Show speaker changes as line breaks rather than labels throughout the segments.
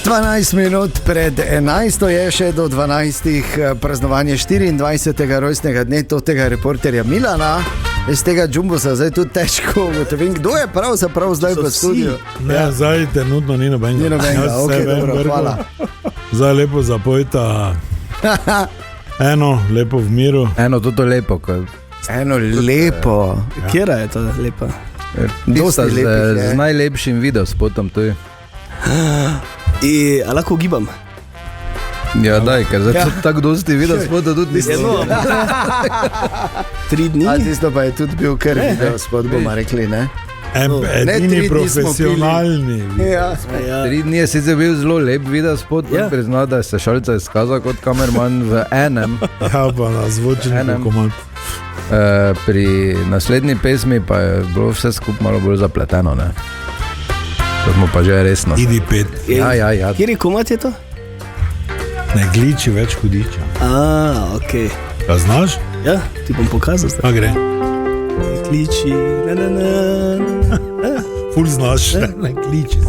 12 minut pred 11 je še do 12 praznovanje 24. rojstnega dne tega reporterja Milana. Iz tega džumbusa zdaj tudi težko ugotovim, kdo je pravzaprav zdaj v studiu.
Ne, zdaj trenutno ni nobenega.
Ni nobenega, ok, dobro, hvala.
Zdaj lepo zapojta. Eno, lepo v miru.
Eno, tudi lepo.
Eno lepo.
Ja. Kjera je to lepa?
Dosta z najlepšim videospotom tu je.
A lahko gibam?
Ja, daj, ker zdaj tako dosti videospota tudi nisem.
3 dni?
A tisto pa je tudi bil kar videospot, bomo rekli, ne?
Edini profesionalni.
Ja.
3 dni je sicer bil zelo lep videospot, ja. Priznal, da se Šalca izkazal kot kamerman v enem.
Ja, pa na zvočni komand.
Pri naslednji pesmi pa je bilo vse skupaj malo bolj zapleteno, ne? To smo pa že resno.
Idi pet.
Ja.
Kjeri komad je to?
Ne gliči več hudiča.
Okej.
Ga znaš?
Ja, ti bom pokazal zdaj.
Gre.
Ne kliči,
Ful znaš, ne kliči.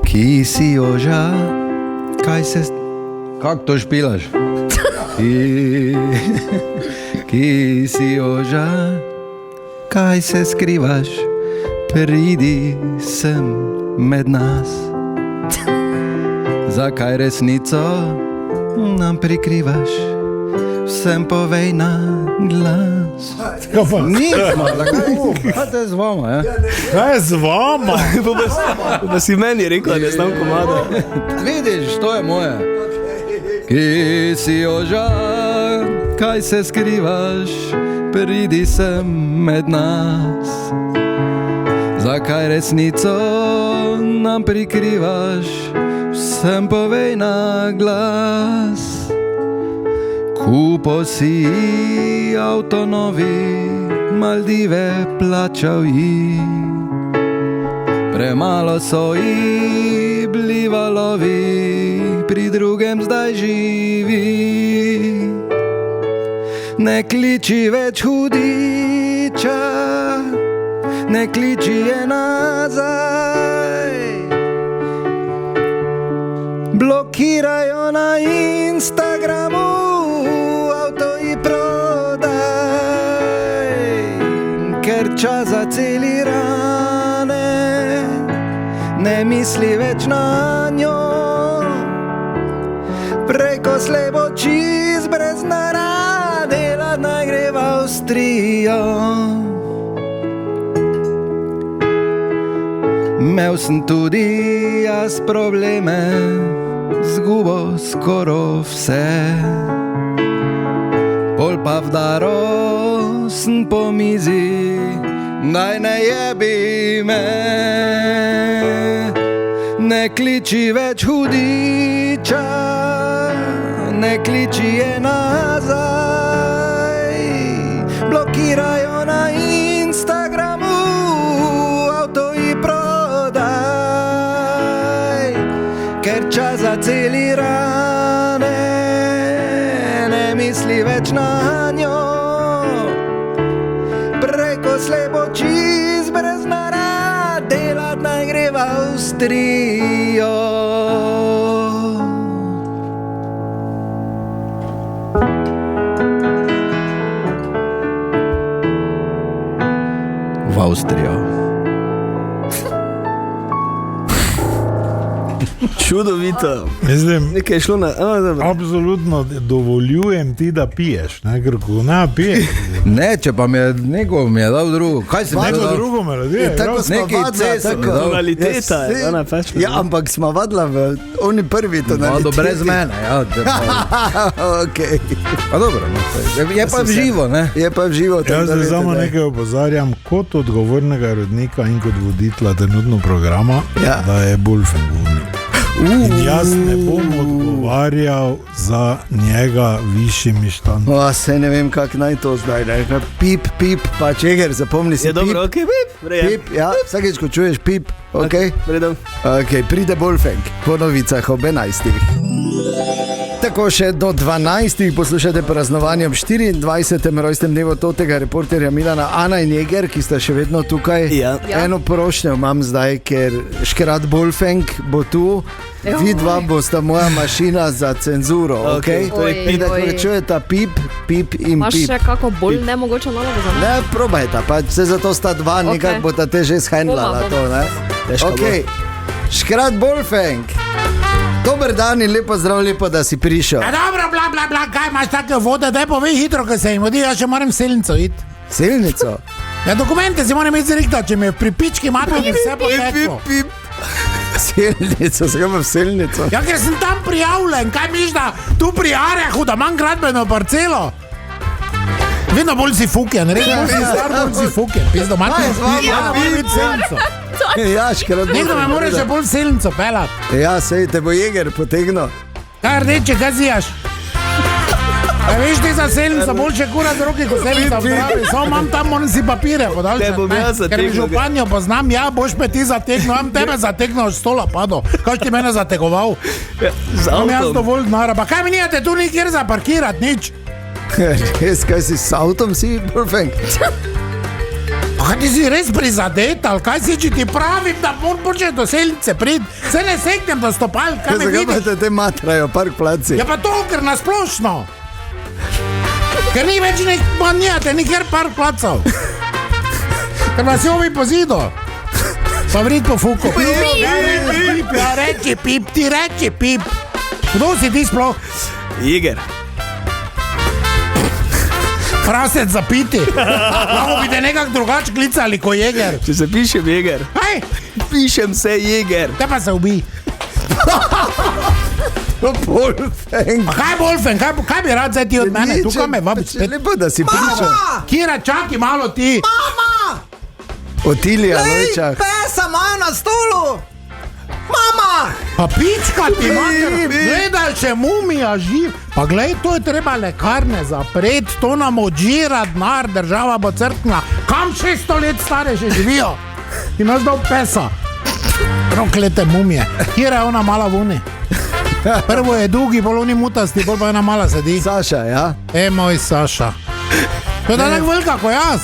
Ki si oža, kaj se... Kak to špilaš? Ki si oža, kaj se skrivaš? Pridi sem med nas. Zakaj resnico nam prikrivaš? Vsem povej na glas. Nismo, kaj te z vama, ja?
Kaj je z vama?
Da si meni rekel, da ne znam komada.
Vidiš, to je moje. Ki si oža, kaj se skrivaš? Pridi sem med nas. Zakaj resnico nam prikrivaš? Vsem povej na glas. Kupo si avto novi, Maldive plačal ji. Premalo so ji bili valovi, pri drugem zdaj živi. Ne kliči več hudiča, ne kliči je nazaj. Blokirajo na Instagramu, avto ji prodaj. Ker čas zaceli rane, ne misli več na njo. Preko slebo čist brez nara, delat naj gre v Avstrijo. Imel sem tudi jaz probleme, zgubo skoro vse. Pol pa vdaro sem po mizi, daj ne jebi me. Ne kliči več hudiča, ne kliči je nazaj. Blokirajo na Instagramu, avto ji prodaj. Ker čas zaceli rane, ne misli več na njo. Preko slebo čist brez nara, delat naj gre v Avstrijo. V Avstrijo.
Čudovito.
Mislim,
nekaj je šlo na...
Absolutno dovoljujem ti, da piješ. Ne, ker ko ne piješ.
Ne, če pa neko mi je dal drugo. Kaj si
neko drugo melodije?
Tako smo vadla,
tonaliteta je.
Ja, ampak smo vadla v oni prvi tonaliteti.
Vado brez mene, ja.
Okay.
Pa dobro, je pa v živo, ne?
Je pa v živo.
Jaz se samo nekaj opozarjam, kot odgovornega rodnika in kot voditla trenutno programa, da je Bulfen govnik. In jaz ne bom odgovarjal za njega višjimi standardi.
Se ne vem, kak naj to zdaj. Pip, pip, pa čeger, zapomni si.
Je dobro, ok, pip.
Pip, ja, vsakeč, ko čuješ pip, ok.
Predem.
Ok, pride Bulfenk po novicah ob 11. Tako še do 12. poslušate praznovanje ob 24. rojstnem dnevu totega reporterja Milana, Ana in Jeger, ki sta še vedno tukaj.
Ja.
Eno prošnjo imam zdaj, ker Škrat Bolfeng bo tu, vidva bosta moja mašina za cenzuro. Okay? Ko čujeta pip, pip in
Imaš
pip.
še kako bolj nemogoče nalogo za me?
Ne, probajta, pa se zato sta dva, nekako bosta te že shendlala to, ne?
Težko
Okay. Škrat Bolfeng. Dober dan in lepo zdrav, lepo, da si prišel.
Ja, dobro, bla, bla, bla, kaj imaš take vode, daj povej hitro, ko se jim vodi, jaz še moram v selnico iti.
Selnico?
Ja, dokumente si moram iti zrihtati, če mi je pri pički matko, mi vse poteklo.
Selnico, se ga v selnico.
Ja, ker sem tam prijavljen, kaj miš, da tu pri Arehu, da imam gradbeno parcelo. Vedno bolj si fuken, res bolj si star, bolj si fuken. Pizdo, matko, ja, moram iti selnico.
Ja, Škrat
Nekdo me mora še bolj selnico pelati.
Ja, sej te bo Jeger potegnil.
Kaj rdeče, kaj zijaš? A veš, ti za selnica boljše kura z roki, kot selnica v zdravi. Samo imam tam, moram si papire podaljšati.
Te bom jaz
Ker mi
zategnil.
županjo poznam, ja, boš me ti zategnil, imam tebe zategnil, od stola padel. Kaj ti mene zategoval?
Z
Imam jaz
avtom.
dovolj denarja. Pa kaj mi nijate tu nikjer zaparkirati, nič?
Res, kaj si s avtom, si Bolfeng?
Pa ti si res prizadet, ali kaj si, če ti pravim, da moram početi do selnice prid. Se ne seknem do stopal, kaj me
Zakaj pa
vidiš?
te matrajo, parkplaci?
Ja pa to, ker nasplošno. Ker ni več nijate nikjer par placov. Ker vas je ovi po zidu. Pa vrid po fuku. Pip, ja reči pip, ti reči pip. Kdo si ti sploh?
Jeger.
Prasec za piti. Lahko bi te nekako drugače klicali ko Jeger.
Če se pišem Jeger.
Hej,
Pišem se Jeger.
te pa se ubij.
Bolfeng.
Pa kaj Wolfen, kaj bi rad zdaj ti od mene? Tukaj me vabiš spet.
Lepo, da si prišel.
Kira, čakaj malo ti.
Otilija, Lojčah.
Pesa imajo na stolu! Mama!
Pa pička ti mater, gledaj še mumija živ. Pa glej, to je treba lekarne zapreti, to nam odžira denar, država bo crknila. Kam 600 let stare še živijo? In nas dal pesa. Proklete mumije. Kjer je ona mala vuni? Prvo je dolgi, bolj oni mutasti, bolj pa ena mala sedi.
Saša, ja?
Moj Saša. To je tako velika kot jaz.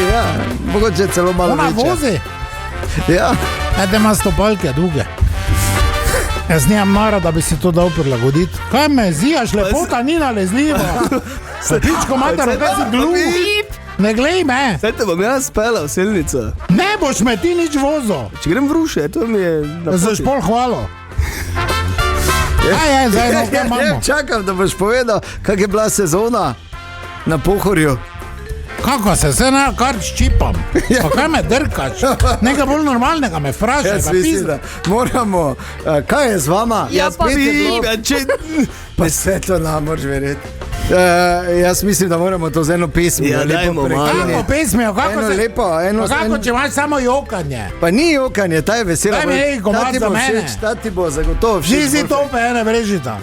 Ja, mogoče celo malo
Ona
večja.
vozi.
Ja.
Ede ima stopalke dolge. Jaz nimam nara, da bi si to dal prilagoditi. Kaj me zijaš, lepota ni nalezljiva. Pičko mater, kaj si glup? Ne glej me.
Zdaj te bom jaz spela v selnico.
Ne boš me ti nič vozil.
Če grem v ruše, to mi je na
Za
poti.
špol hvalo. Aj, zdaj no, kaj imamo?
Čakam, da boš povedal, kak je bila sezona na Pohorju.
Kako se vse na kar ščipam? Pa kaj me drkaš? Nekaj bolj normalnega me vprašaj.
Jaz
pa
mislim,
pizda.
da moramo, kaj je z vama?
Ja, pa
spet je
vi.
bilo-
Ja, če...
Pa vse to nam moraš verjeti. Jaz mislim, da moramo to z eno pesmijo
Ja,
lepo
dajmo malo.
prekiniti.
Kako pesmijo, kako
Eno
se...
lepo, eno-
Pa kako,
en-
če imaš samo jokanje?
Pa ni jokanje, ta je vesela.
Daj mi neki komad
Ta ti
za
bo
mene.
všeč, ta ti bo zagotovo všeč.
Žizi to pa ene brežita.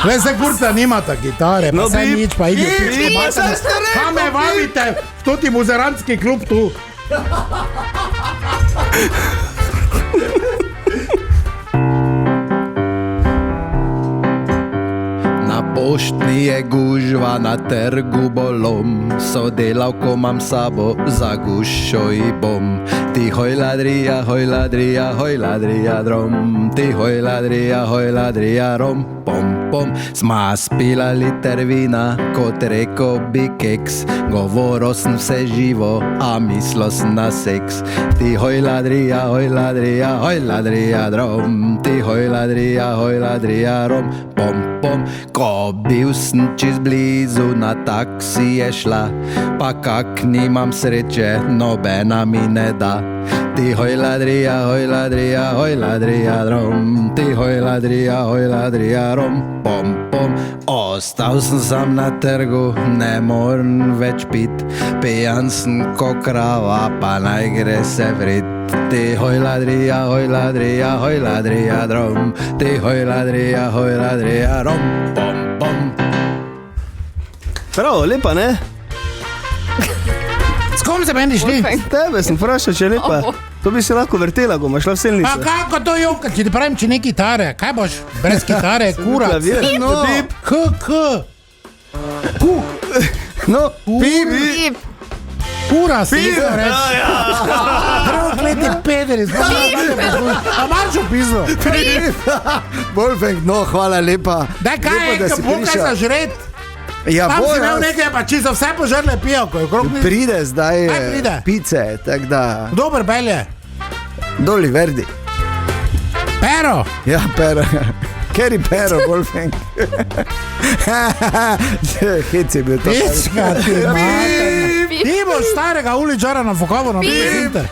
Le se kurca nimata gitare, pa
No,
se
bi-
nič, pa ide pičko
bi-
mater.
saj ste rekli,
Kam me vabite v toti muzerantski klub tu?
Na poštni je gužva, na trgu bolom, sodelavko imam sabo, za gušo ji bom. Ti hoj ladrija, hoj ladrija, hoj ladrija drom, ti hoj ladrija rom, pom pom. Sma spila liter vina, kot reko bi keks, govoro sem vse živo, a mislo sem na seks. Ti hoj ladrija, hoj ladrija, hoj ladrija drom, ti hoj ladrija rom, pom pom. Ko bil sem čez blizu, na taksi je šla, pa kak nimam sreče, nobena mi ne da. Ti hoj ladrija, hoj ladrija, hoj ladrija drom, ti hoj ladrija rom, pom pom. Ostal sem sam na trgu, ne morem več pit, pijan sem ko krava, pa naj gre se vrit. Ti hoj ladrija, hoj ladrija, hoj ladrija drom, ti hoj ladrija rom, pom pom.
Prav, lepa, ne?
S kom se meni šli?
Tebe sem vprašal, če ne pa. To bi se lahko vrtela, ko imaš šla v
A
selnico.
kako to joka, če ti pravim, če ne kitare? Kaj boš? Brez kitare, kurac.
Klavir, no. Pip. No, pip.
Pip.
Kura si isto reči. Prokleti pederi, a marš v pizdo.
Wolfgang, no, hvala lepa.
Daj, kaj
Lepo,
je,
da
kaj
si
bo kaj
prišel.
za žret?
Ja,
Tam
bo,
si imel
jaz.
nekaj, pa čisto vse požrle pijo, ko je okrog ni.
Pride zdaj
Kaj pride?
pice, tako da
Dober belje.
doli verdi.
Pero.
Ja, pero. Keri pero, Wolfgang. Hec je bil to.
Pička ti mater. Ti boš starega uličara na Fokovo na Pizinte.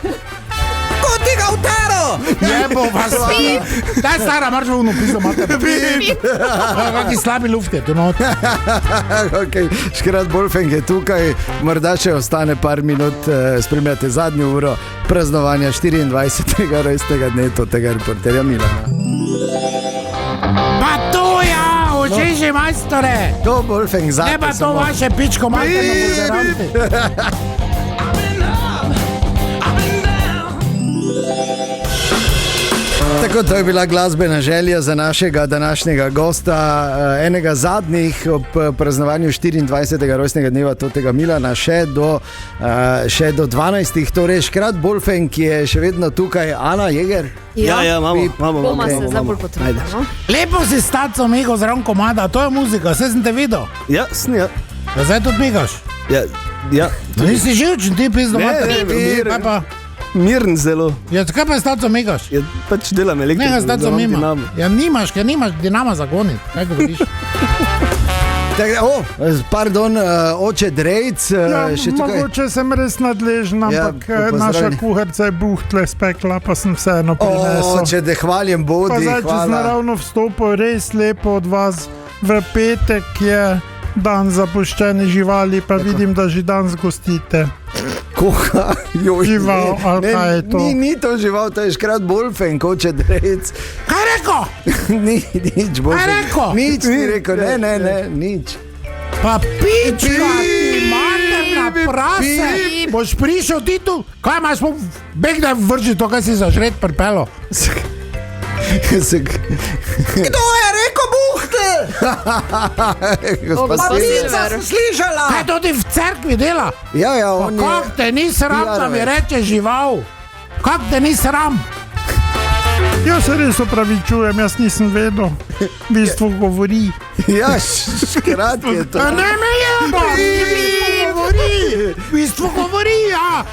Ko ti ga utero?
Jebo vas. Daj stara, marš v unu pizdo mater. Kaki slabi luft je tu not.
Okay. Škrat Wolfgang je tukaj, morda še ostane par minut, spremljate zadnjo uro praznovanja 24. rojstnega dne tega reporterja Milana.
Pa to ja, učiš majstore.
To Wolfgang
Ne
zate
pa to
samo.
vaše pičko materno buzeranti.
Tako, to je bila glasbena želja za našega današnjega gosta, enega zadnjih ob praznovanju 24. rojstnega dneva tega Milana, še do 12. Torej, škrat Wolfgang, ki je še vedno tukaj, Ana Jeger.
Ja, imamo.
Bomo se zdaj bolj potrudili. No?
Lepo si staco migo zraven komada, to je muzika, vse sem te videl.
Ja, sem ja.
Ja, zdaj tudi migaš.
Ja.
Nisi živčen, ti pizdo
Ne,
mater.
ne, miren.
Kaj pa?
Miren zelo.
Ja, kaj pa staco migaš?
Ja, pač delam elektriko.
Nega staco
delam
mima.
dinamo.
Ja, nimaš, ker nimaš dinama zagoniti. Kaj govoriš?
Pardon, oče Drejc, še tukaj.
Mogoče sem res nadležen,
Ja,
ampak
pozdravljeni.
naša kuharica je buhtle spekla, pa sem vseeno
O,
prinesel.
če te hvalim,
Pa
bodi,
zdaj, če sem
hvala.
naravno vstopil, res lepo od vas. V petek je dan zapuščene živali, pa vidim, da že danes gostite.
Koga? Joj,
Žival,
ne,
ali
ne,
kaj je to?
Ni to žival, to je škrat Wolfgang, oče Drejc.
Kaj reko?
Nič, Wolfgang.
rekel?
Nič ni rekel, ne, nič.
Pa pička ti materna prase. Boš prišel ti tu? Kaj imaš, beg da vrži to, kaj si zažret pripelo.
Kdo je rekel buhte?
Gospa
Gospa
Silver.
Silver.
Slišala?
Kaj to ti v cerkvi dela?
Ja,
Pa
on
kak
je.
te ni sram, da mi reče žival? Kak te ni sram?
Jaz se res opravičujem, jaz nisem vedel. V bistvu govori.
Ja, škrat je to.
Ne me jeba! V bistvu govori, ja.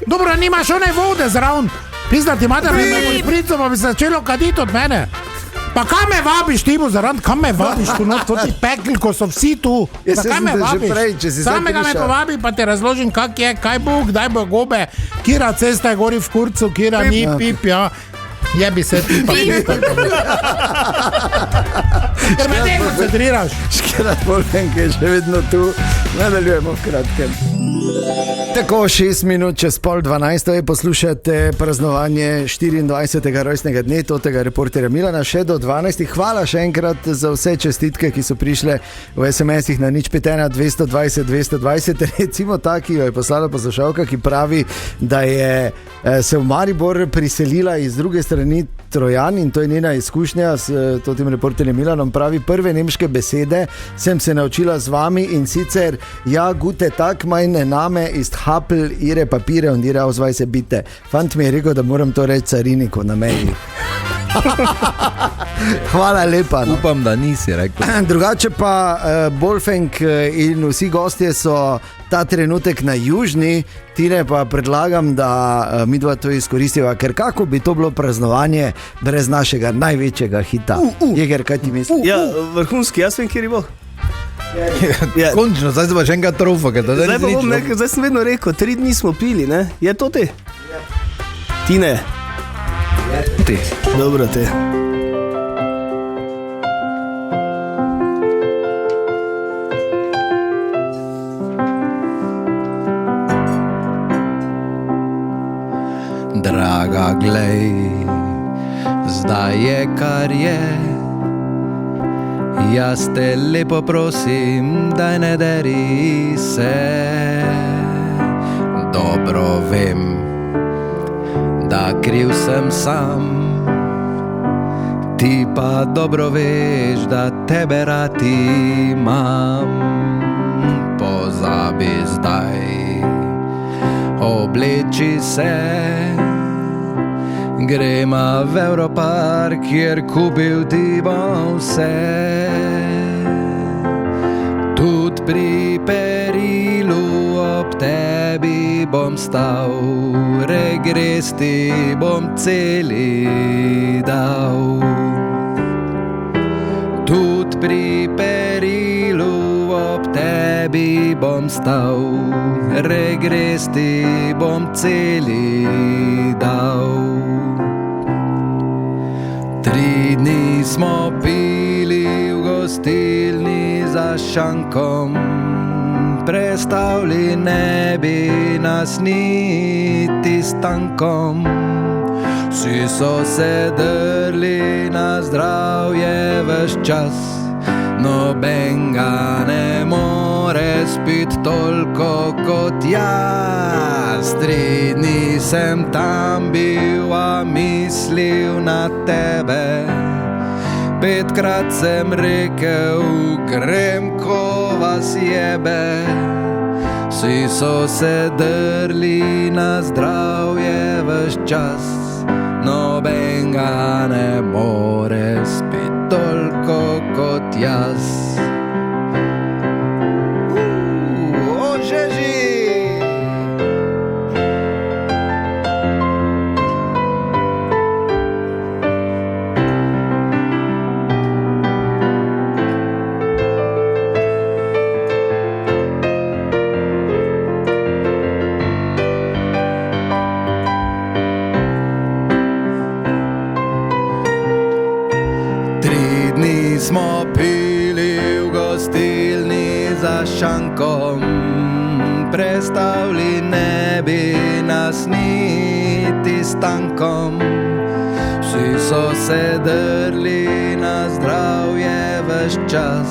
Dobro, nimaš one vode zraven. Pizda ti mater, ne me boš pricel, pa bi se začelo kaditi od mene. Pa kam me vabiš, ti bo zaradi, kam me vabiš tu not, to ti pekli, ko so vsi tu.
Ja,
Pa
saj
kaj
sem
me
te že
vabiš?
prej, če si zdaj
Samega me
prišel.
povabi, pa ti razložim, kak je, kaj bo, kdaj bo gobe, kira cesta je gori v kurcu, kira ni, pip, ja. Jebi se ti pa pip. Ker me ne koncentriraš.
Škrat Wolfgang je še vedno tu. Nadaljujemo v kratkem. Tako, 6 minut čez pol 12 je, poslušate praznovanje 24. rojstnega dne tega reporterja Milana, še do 12. Hvala še enkrat za vse čestitke, ki so prišle v SMS-ih na 051 220 220. Recimo ta, ki jo je poslala poslušalka, ki pravi, da je se v Maribor priselila iz druge strani Trojan in to je njena izkušnja s tem reporterjem Milanom. Pravi, prve nemške besede sem se naučila z vami in sicer ja, gute tak, meine Name ist Hapel, ihre papire und ihre Ausweise bitte. Fant mi je rekel, da moram to reči cariniku na meji. Hvala lepa. No.
Upam, da nisi rekel.
Drugače pa Wolfgang in vsi gostje so ta trenutek na južni, Tine pa predlagam, da mi dva to izkoristiva, ker kako bi to bilo praznovanje brez našega največjega hita. Jeger, kaj ti misliš?
Ja, vrhunski, jaz vem, kjer je bo. Ja.
Končno, zdaj se pa še enkrat trofa, ker da
Zdaj pa bom rekel, zdaj sem vedno rekel, 3 dni smo pili, ne? Je to te? Tine.
ti.
Dobro te.
Draga, glej, zdaj je kar je. Jaz te lepo prosim, daj ne deri se. dobro vem, da kriv sem sam. Ti pa dobro veš, da tebe rad imam. Pozabi zdaj, obleči se, grema v Europark, kjer kupil ti bom vse. Tud pri perilu ob tebi bom stal, regres ti bom celi dal. Tud pri perilu ob tebi bom stal, regres ti bom celi dal. 3 dni smo pili v gostilni za šankom, prestavili ne bi nas niti s tankom. Vsi so se drli na zdravje ves čas, noben ga ne more spit toliko kot jaz. 3 dni sem tam bil, a mislil na tebe. 5krat sem rekel, grem, ko vas jebe. Vsi so se drli na zdravje ves čas, noben ga ne more spit toliko kot jaz. Ožeži! Smo pili v gostilni za šankom, prestavili ne bi nas niti s tankom. Vsi so se drli na zdravje ves čas,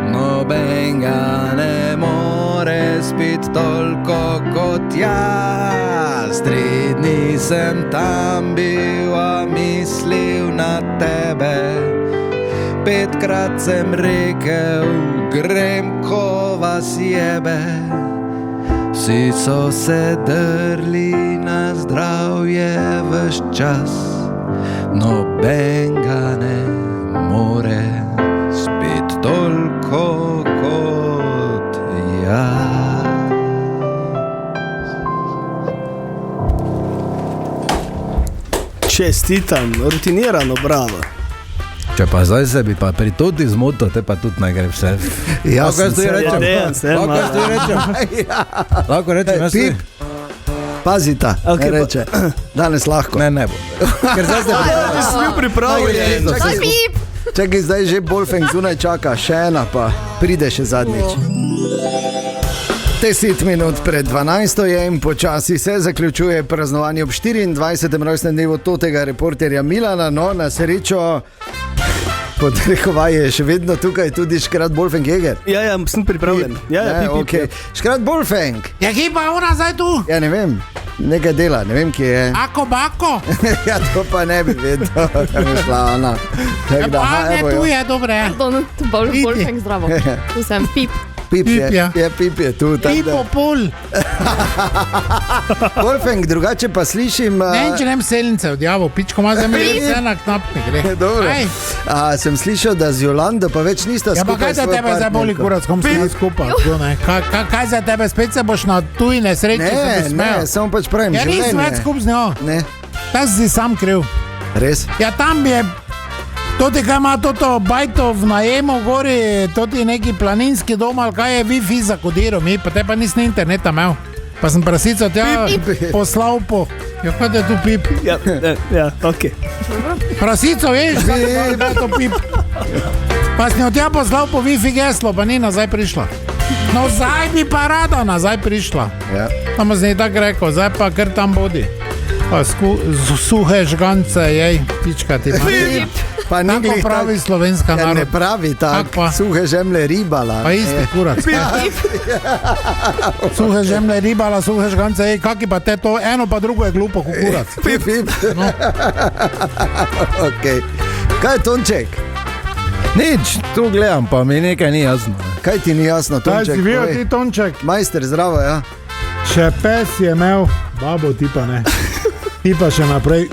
noben ga ne more spit toliko kot jaz. 3 dni sem tam bil, a mislil na tebe. 5krat sem rekel, grem, ko vas jebe. Vsi so se drli na zdravje ves čas, noben ga ne more spet toliko kot jaz.
Čestitam, rutinirano, bravo.
Če pa zdaj se bi pa pri toti zmotil, te pa tudi ne gre vse.
Lahko jaz to
rečem? Lahko rečem, jaz
Pip. Pazita,
Okay,
ne reče. Danes lahko.
Ne bo. Ker zdaj se
Sem bil pripravljen.
Čakaj, zdaj že Bolfeng zunaj čaka, še ena pa pride še zadnjič. 10 minut pred 12 je in počasi se zaključuje praznovanje ob 24. rojstnem dnevu totega reporterja Milana. No, na srečo podrekovaj je še vedno tukaj tudi Škrat Bolfeng Jeger.
Ja, sem pripravljen.
Okay. Škrat Bolfeng.
Je hipa ona zdaj tu?
Ja, ne vem, nekaj dela, ne vem, kje je.
Ako bako?
Ja, to pa ne bi vedel, kam je šla ona.
Ja, pa ne, tu je, dobre.
Pardon, tu Bolfeng, zdravo. Tu sem Pip.
Pip je tu.
Pipo pol.
Bolfeng, drugače pa slišim...
Ne, če nem selnice odjavo, pičko ima za me vse na knap ne gre.
Dobro. Sem slišal, da z Jolando pa več nista
ja,
skupaj
kaj za tebe zdaj boli kurac, kom si skupaj? Kaj za tebe, spet se boš na tuji nesreči?
Ne, samo pač pravim,
ja,
življenje.
Ja, nisem več skup z njo.
Ne.
Ta si sam kriv.
Res?
Ja, tam je... Toti, kaj ima toto bajto v najemu gori, toti neki planinski dom, ali kaj je Wi-Fi zakodiral mi, pa te pa nisem interneta imel. Pa sem prasico tja poslal po... Ja, kaj da je tu Pip?
Ja, okej.
Prasico, veš, da je to Pip. Pa sem jo tja poslal po Wi-Fi geslo, pa ni nazaj prišla. No, zdaj bi pa rada nazaj prišla.
Ja.
Tam sem ji tako rekel, zdaj pa kar tam bodi. Pa suhe žgance, jej, pička ti ima.
Pa ni
Tako
glih
pravi
tak-
slovenska
Ja, ne
narod.
pravi
Kak
tako,
pa?
suhe žemlje ribala.
Pa isti kurac. Suhe žemlje ribala, suhe žgance, kaki pa te to, eno pa drugo je glupo kukurac.
Pip, pip.
No.
Okay. Kaj je Tonček?
Nič, tu gledam, pa mi nekaj ni jasno.
Kaj ti ni jasno,
Kaj
Tonček?
si bil
Povej.
ti, Tonček?
Majster, zdravo, ja.
Še pes je imel, babo ti pa ne. Ti pa še naprej.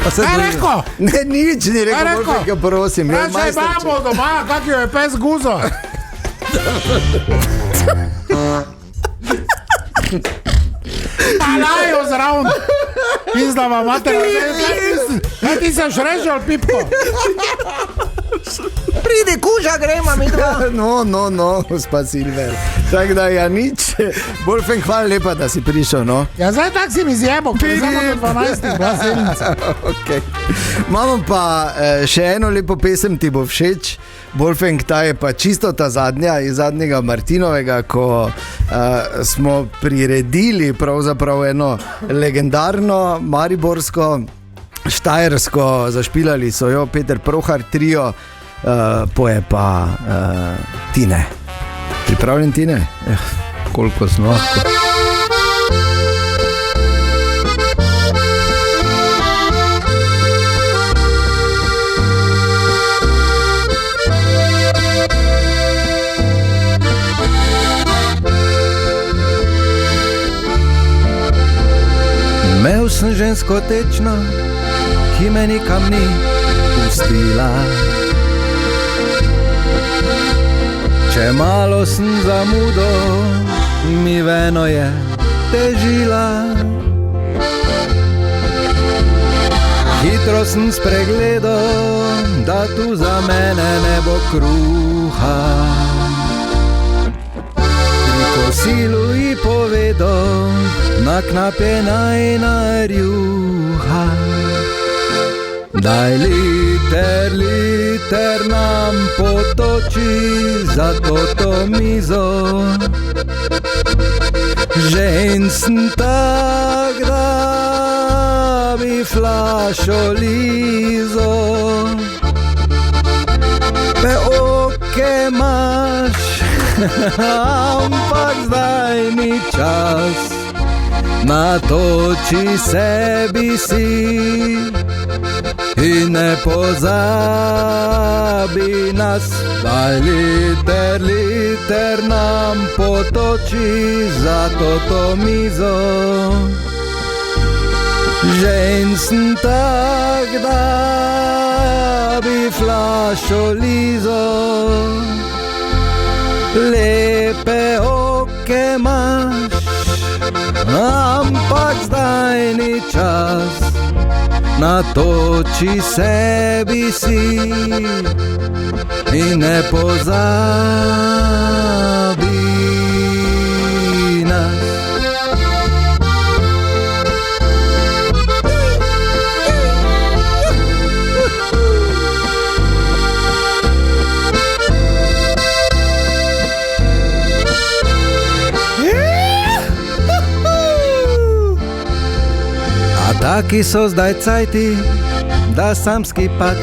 Pa se
Kaj
drugi-
rekel?
Ne, nič ni rekel,
Kaj rekel?
Wolfgang, prosim. Ja,
Vprašaj babo doma, kak jo je pes guzo. Palajo zraven. Pizda vam mater. Kaj ti se šrežal, Pipko?
Pridi, kuža, gremo mi dva.
No, gospa Silver. Tako da, ja, nič. Wolfgang, hvala lepa, da si prišel, no.
Ja, zdaj tak si mi zjebo, ker samo do 12. bila sedmica.
Okay. Imamo pa še eno lepo pesem, ti bo všeč. Wolfgang, ta je pa čisto ta zadnja, iz zadnjega Martinovega, ko smo priredili pravzaprav eno legendarno mariborsko, štajersko, zašpilali so jo Peter Prohar trio, poje pa Tine. Pripravljen, Tine?
Koliko smo lahko. Imel sem žensko tečno, ki me nikam ni pustila. Če malo sem zamudil, mi veno je težila. Hitro sem spregledal, da tu za mene ne bo kruha. Pri kosilu ji povedal, na knape naj narjuha. Daj liter nam potoči za to mizo. Žen sem tak, da bi flašo lizo. Pe oke imaš, ampak zdaj ni čas. Natoči sebi si in ne pozabi nas. Daj liter nam potoči za to mizo. Žen sem tak, da bi flašo lizo. Lepe oke imaš, ampak zdaj ni čas. Natoči sebi si in ne pozabi nas. Taki so zdaj cajti, da samski pač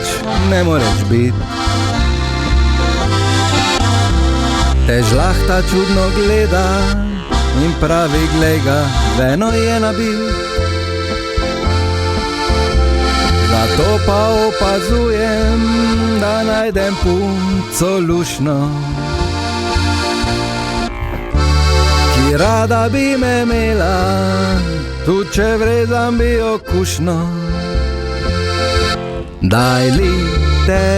ne moreš biti. Te žlahta čudno gleda in pravi, glej ga, veno je nabil. Zato pa opazujem, da najdem punco lušno, ki rada bi me imela, tu če vrezam bi okušno. Daj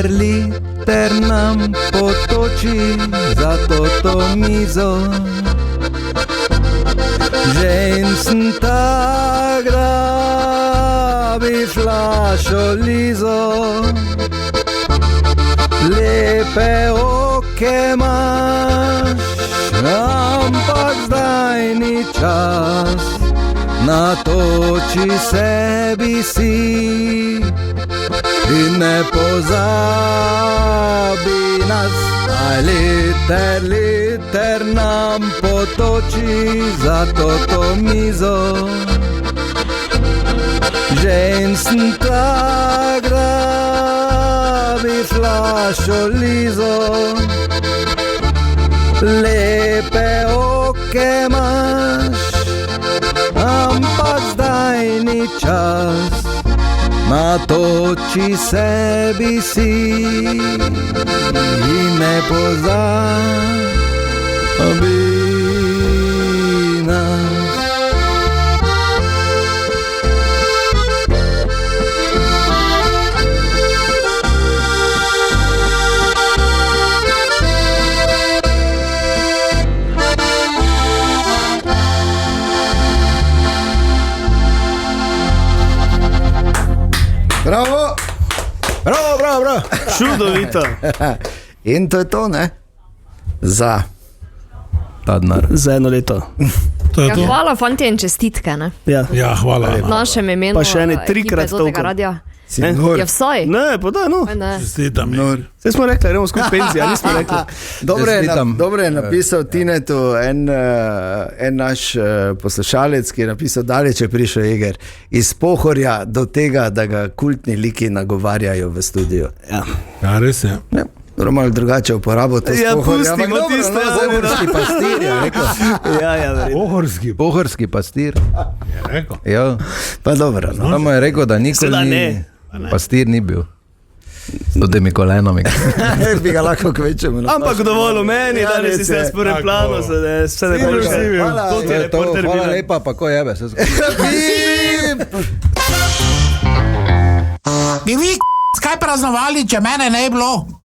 liter nam potoči za to mizo. Žen sem tak, da bi flašo lizo. Lepe oke imaš, ampak zdaj ni čas. Natoči sebi si in ne pozabi nas. Daj liter nam potoči za to mizo. Žen sem tak, zagrabi flašo Lizo, lepe oke imaš, ampak zdaj ni čas, natoči sebi si in ne pozabi nas.
Bravo!
Bravo, bravo, bravo.
Čudovito.
In to je to, ne? Za
Ta denar.
Za eno leto.
To je
Ja,
to.
hvala, fantje, in čestitke. Ne?
Ja.
Ja, hvala.
V našem imenu.
Pa še ene
ekipe
trikrat
Zlatega
toliko.
radia.
si
Ne?
nor.
Ja, vsaj.
Ne, pa da, no.
Aj, ne.
Čestitam.
Vse smo rekli, gremo skupaj penzijo, nismo rekli.
Čestitam.
Dobro je napisal Tinetu en naš poslušalec, ki je napisal, daleč je prišel Eger. Iz Pohorja do tega, da ga kultni liki nagovarjajo v studiu.
Ja.
Ja, res je.
Ne, malo drugače uporabo to
Ja,
Pohorja.
pustimo
ampak dobro,
tisto,
no,
ja,
Pohorski pastir, je rekel.
Ja, ja, verjetno.
Pohorski,
Pohorski pastir.
je rekel.
Ja.
Pa dobro, no.
Samo je rekel, da nikoli
Seveda
ni.
ne.
Pastir ni bil. S temi kolenami.
Bi ga lahko kvečemo.
Ampak dovolj o meni,
Ja,
danes si
res
se
je.
s prvem
Tako.
planu, vse ne boš
si bil.
Hvala.
To ti
To
je
je to,
reporter
hvala
Milan.
lepa, pa ko jebe se skupaj.
Bi vi, kaj praznovali, če mene ne bi bilo?